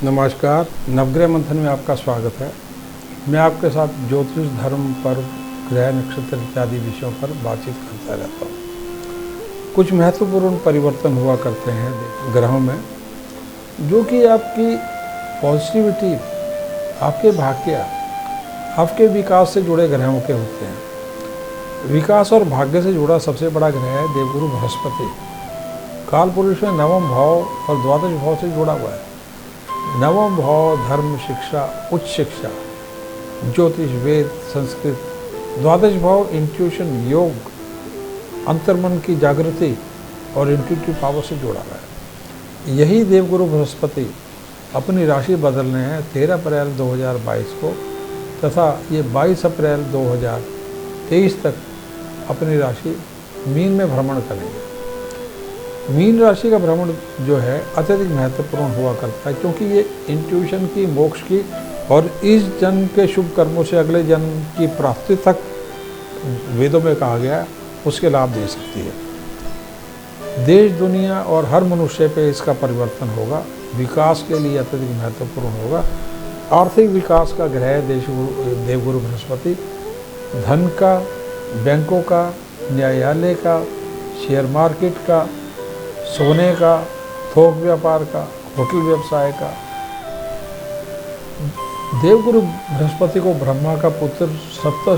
नमस्कार, नवग्रह मंथन में आपका स्वागत है। मैं आपके साथ ज्योतिष, धर्म, पर्व, ग्रह, नक्षत्र इत्यादि विषयों पर बातचीत करता रहता हूँ। कुछ महत्वपूर्ण परिवर्तन हुआ करते हैं ग्रहों में, जो कि आपकी पॉजिटिविटी, आपके भाग्य, आपके विकास से जुड़े ग्रहों के होते हैं। विकास और भाग्य से जुड़ा सबसे बड़ा ग्रह है देवगुरु बृहस्पति। काल पुरुष में नवम भाव और द्वादश भाव से जुड़ा हुआ है। नवम भाव धर्म, शिक्षा, उच्च शिक्षा, ज्योतिष, वेद, संस्कृत। द्वादश भाव इंट्यूशन, योग, अंतर्मन की जागृति और इंट्यूटिव पावर से जुड़ा हुआ है। यही देवगुरु बृहस्पति अपनी राशि बदलने हैं 13 अप्रैल 2022 को, तथा ये 22 अप्रैल 2023 तक अपनी राशि मीन में भ्रमण करेंगे। मीन राशि का भ्रमण जो है अत्यधिक महत्वपूर्ण हुआ करता है, क्योंकि ये इंट्यूशन की, मोक्ष की और इस जन्म के शुभ कर्मों से अगले जन्म की प्राप्ति तक वेदों में कहा गया उसके लाभ दे सकती है। देश, दुनिया और हर मनुष्य पे इसका परिवर्तन होगा। विकास के लिए अत्यधिक महत्वपूर्ण होगा। आर्थिक विकास का ग्रह देवगुरु बृहस्पति धन का, बैंकों का, न्यायालय का, शेयर मार्केट का, सोने का, थोक व्यापार का, होटल व्यवसाय का। देवगुरु बृहस्पति को ब्रह्मा का पुत्र सप्त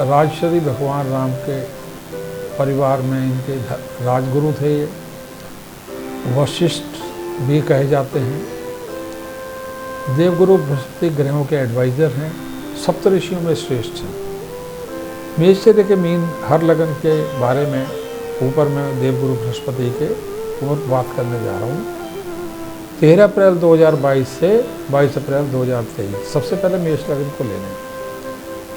राजश्री भगवान राम के परिवार में इनके राजगुरु थे। ये वशिष्ठ भी कहे जाते हैं। देवगुरु बृहस्पति ग्रहों के एडवाइज़र हैं, सप्तऋषियों में श्रेष्ठ हैं। मेष से लेकर मीन हर लगन के बारे में ऊपर मैं देवगुरु बृहस्पति के और बात करने जा रहा हूँ। 13 अप्रैल 2022 से 22 अप्रैल 2023। सबसे पहले मेष लगन को लेना है।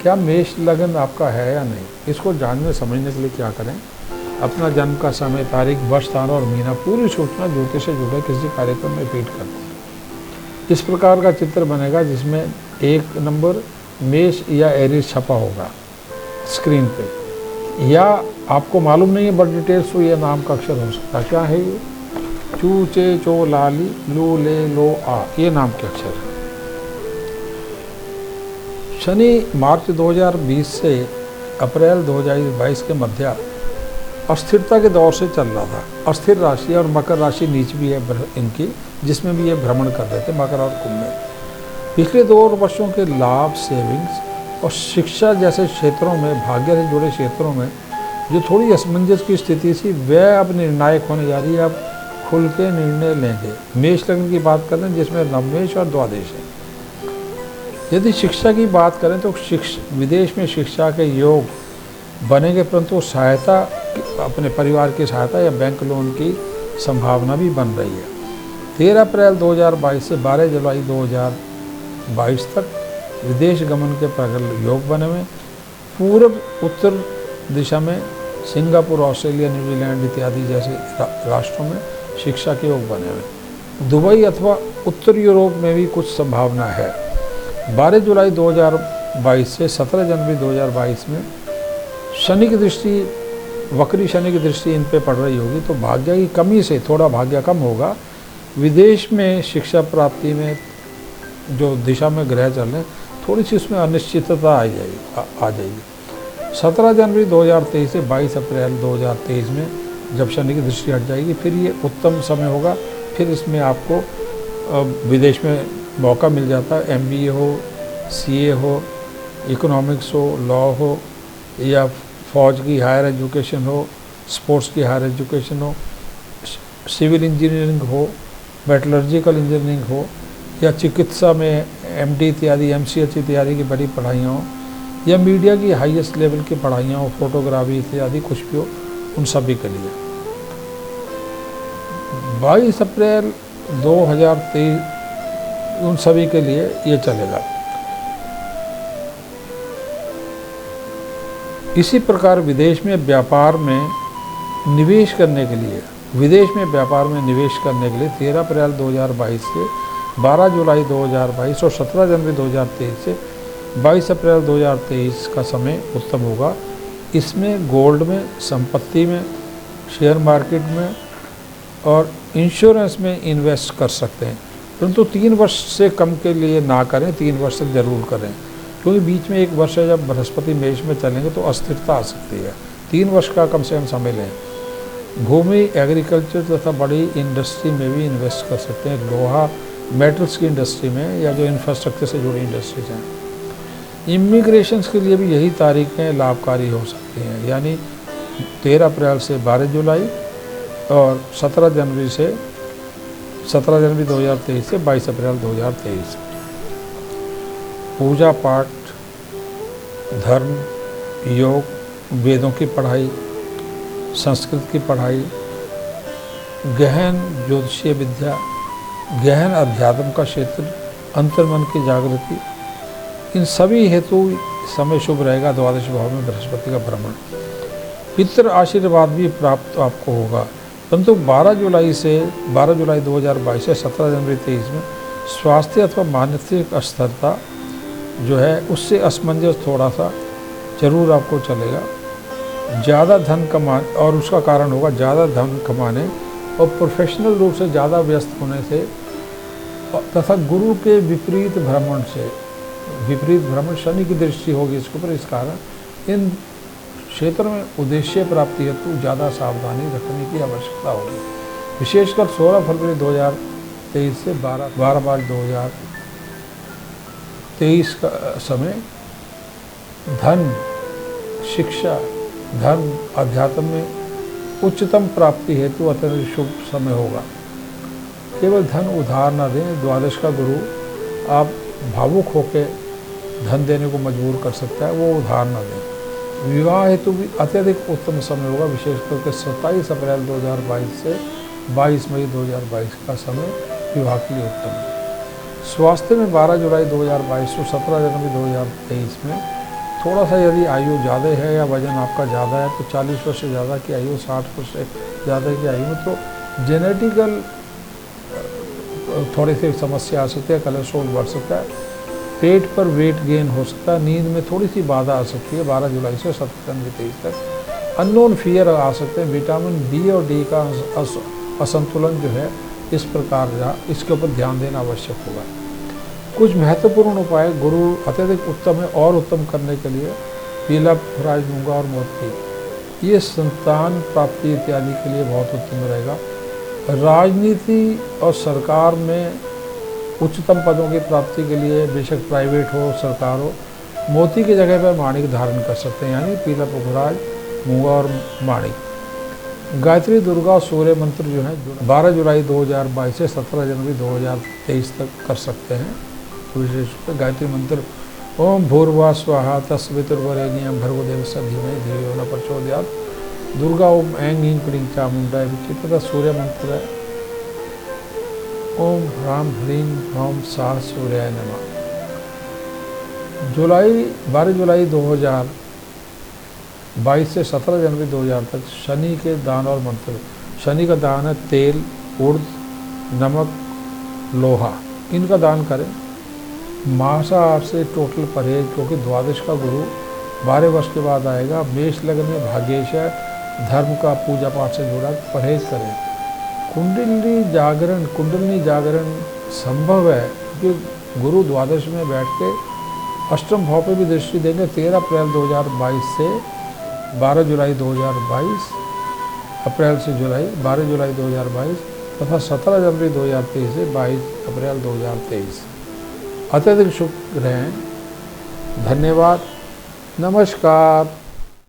क्या मेष लगन आपका है या नहीं, इसको जानने समझने के लिए क्या करें? अपना जन्म का समय, तारीख, वर्ष, तारा और महीना पूरी सूचना ज्योतिष से जुड़े किसी कार्यक्रम में फीड कर दें। इस प्रकार का चित्र बनेगा जिसमें एक नंबर मेष या एरीज छपा होगा स्क्रीन पे, या आपको मालूम नहीं है बट डिटेल्स, तो ये नाम का अक्षर हो सकता है। क्या है ये? चू, चे, चो, लाली, लू, ले, लो, आ, ये नाम के अक्षर है। शनि मार्च 2020 से अप्रैल 2022 के मध्य अस्थिरता के दौर से चल रहा था। अस्थिर राशि और मकर राशि नीच भी है इनकी, जिसमें भी ये भ्रमण कर रहे थे, मकर और कुंभ में। पिछले 2 वर्षों के लाभ, सेविंग्स और शिक्षा जैसे क्षेत्रों में, भाग्य से जुड़े क्षेत्रों में जो थोड़ी असमंजस की स्थिति थी, वह अब निर्णायक होने जा रही है। अब खुल के निर्णय लेंगे। मेष लग्न की बात करें जिसमें नवमेश और द्वादश है। यदि शिक्षा की बात करें तो विदेश में शिक्षा के योग बनेंगे, परंतु सहायता, अपने परिवार की सहायता या बैंक लोन की संभावना भी बन रही है। 13 अप्रैल 2022 से 12 जुलाई 2022 तक विदेश गमन के प्रबल योग बने हुए। पूर्व उत्तर दिशा में सिंगापुर, ऑस्ट्रेलिया, न्यूजीलैंड इत्यादि जैसे राष्ट्रों में शिक्षा के योग बने हुए। दुबई अथवा उत्तर यूरोप में भी कुछ संभावना है। 12 जुलाई 2022 से 17 जनवरी 2022 में शनि की दृष्टि, वक्री शनि की दृष्टि इन पे पड़ रही होगी, तो भाग्य की कमी से थोड़ा भाग्य कम होगा। विदेश में शिक्षा प्राप्ति में जो दिशा में ग्रह चल रहे हैं, थोड़ी सी उसमें अनिश्चितता आ जाएगी। 17 जनवरी 2023 से 22 अप्रैल 2023 में जब शनि की दृष्टि हट जाएगी, फिर ये उत्तम समय होगा। फिर इसमें आपको विदेश में मौका मिल जाता है। MBA हो, CA हो, इकोनॉमिक्स हो, लॉ हो, या फौज की हायर एजुकेशन हो, स्पोर्ट्स की हायर एजुकेशन हो, सिविल इंजीनियरिंग हो, मेटलर्जिकल इंजीनियरिंग हो, या चिकित्सा में MD इत्यादि, MCH इत्यादि की बड़ी पढ़ाइयाँ हो, या मीडिया की हाईएस्ट लेवल की पढ़ाइयाँ हो, फोटोग्राफी इत्यादि कुछ भी हो, उन सभी के लिए 22 अप्रैल 2023 उन सभी के लिए ये चलेगा। इसी प्रकार विदेश में व्यापार में निवेश करने के लिए, 13 अप्रैल 2022 से 12 जुलाई 2022 और 17 जनवरी 2023 से 22 अप्रैल 2023 का समय उत्तम होगा। इसमें गोल्ड में, संपत्ति में, शेयर मार्केट में और इंश्योरेंस में इन्वेस्ट कर सकते हैं। परंतु 3 वर्ष से कम के लिए ना करें, 3 वर्ष तक जरूर करें, क्योंकि बीच में 1 वर्ष जब बृहस्पति मेष में चलेंगे तो अस्थिरता आ सकती है। 3 वर्ष का कम से कम समय लें। भूमि, एग्रीकल्चर तथा बड़ी इंडस्ट्री में भी इन्वेस्ट कर सकते हैं, लोहा, मेटल्स की इंडस्ट्री में, या जो इंफ्रास्ट्रक्चर से जुड़ी इंडस्ट्रीज हैं। इमिग्रेशंस के लिए भी यही तारीखें लाभकारी हो सकती हैं, यानी 13 अप्रैल से 12 जुलाई और 17 जनवरी 2023 से 22 अप्रैल 2023। पूजा पाठ, धर्म, योग, वेदों की पढ़ाई, संस्कृत की पढ़ाई, गहन ज्योतिषीय विद्या, गहन अध्यात्म का क्षेत्र, अंतर्मन की जागृति, इन सभी हेतु समय शुभ रहेगा। द्वादश भाव में बृहस्पति का भ्रमण, पितृ आशीर्वाद भी प्राप्त आपको होगा। परंतु 12 जुलाई 2022 से 17 जनवरी 2023 में स्वास्थ्य अथवा मानसिक अस्थिरता जो है उससे असमंजस थोड़ा सा जरूर आपको चलेगा। ज़्यादा धन कमाने, और उसका कारण होगा ज़्यादा धन कमाने और प्रोफेशनल रूप से ज़्यादा व्यस्त होने से तथा गुरु के विपरीत भ्रमण से, विपरीत भ्रमण शनि की दृष्टि होगी इसके ऊपर। इस कारण इन क्षेत्र में उद्देश्य प्राप्ति हेतु ज़्यादा सावधानी रखने की आवश्यकता होगी। विशेषकर 16 फरवरी 2023 से 12 मार्च 2023 का समय धन, शिक्षा, धर्म, अध्यात्म में उच्चतम प्राप्ति हेतु अत्यंत शुभ समय होगा। केवल धन उधार न दें। द्वादश का गुरु आप भावुक होकर धन देने को मजबूर कर सकता है, वो उधार न दें। विवाह हेतु भी अत्यधिक उत्तम समय होगा, विशेष करके 27 अप्रैल 2022 से 22 मई 2022 का समय विवाह के लिए उत्तम है। स्वास्थ्य में 12 जुलाई 2022 से 17 जनवरी 2023 में थोड़ा सा यदि आयु ज़्यादा है या वजन आपका ज़्यादा है तो 40 वर्ष से ज़्यादा की आयु, 60 वर्ष से ज़्यादा की आयु में तो जेनेटिकल थोड़ी सी समस्या आ सकती है, कोलेस्ट्रॉल बढ़ सकता है, पेट पर वेट गेन हो सकता है, नींद में थोड़ी सी बाधा आ सकती है 12 जुलाई से 17 जनवरी 2023 तक। अननोन फियर आ सकते हैं। विटामिन बी और डी का असंतुलन जो है इस प्रकार इसके ऊपर ध्यान देना आवश्यक होगा। कुछ महत्वपूर्ण उपाय गुरु अत्यधिक उत्तम है और उत्तम करने के लिए पीला फराज, मूंगा और मोती, ये संतान प्राप्ति इत्यादि के लिए बहुत उत्तम रहेगा। राजनीति और सरकार में उच्चतम पदों की प्राप्ति के लिए, बेशक प्राइवेट हो सरकार हो, मोती की जगह पर माणिक धारण कर सकते हैं, यानी पीला पुखराज, मूंगा और माणिक। गायत्री दुर्गा सूर्य मंत्र जो है 12 जुलाई 2022 से 17 जनवरी 2023 तक कर सकते हैं। विशेष गायत्री मंत्र ओम भूर्भुवः स्वाहा तस्वितुर्वरेण्यं भर्गो देवस्य धीमहि धियो यो न प्रचोदयात्। दुर्गा ओम ऐं ह्रीं क्लीं चामुण्डाय विच्चे तथा सूर्य मंत्र है ओम ह्रां ह्रीं ह्रौं स्वाहा सूर्याय नमः। 12 जुलाई 2022 से 17 जनवरी 2000 तक शनि के दान और मंत्र। शनि का दान है तेल, उर्द, नमक, लोहा, इनका दान करें। मांसाहार से टोटल परहेज, क्योंकि द्वादश का गुरु 12 वर्ष के बाद आएगा। मेष लग्न में भाग्येश है, धर्म का पूजा पाठ से जुड़ा, परहेज करें। कुंडली जागरण संभव है, क्योंकि गुरु द्वादश में बैठ के अष्टम भाव पे भी दृष्टि देंगे। 13 अप्रैल 2022 से 12 जुलाई 2022, अप्रैल से जुलाई 12 जुलाई 2022 तथा 17 जनवरी 2023 से 22 अप्रैल 2023 अत्यधिक शुभ रहें। धन्यवाद, नमस्कार।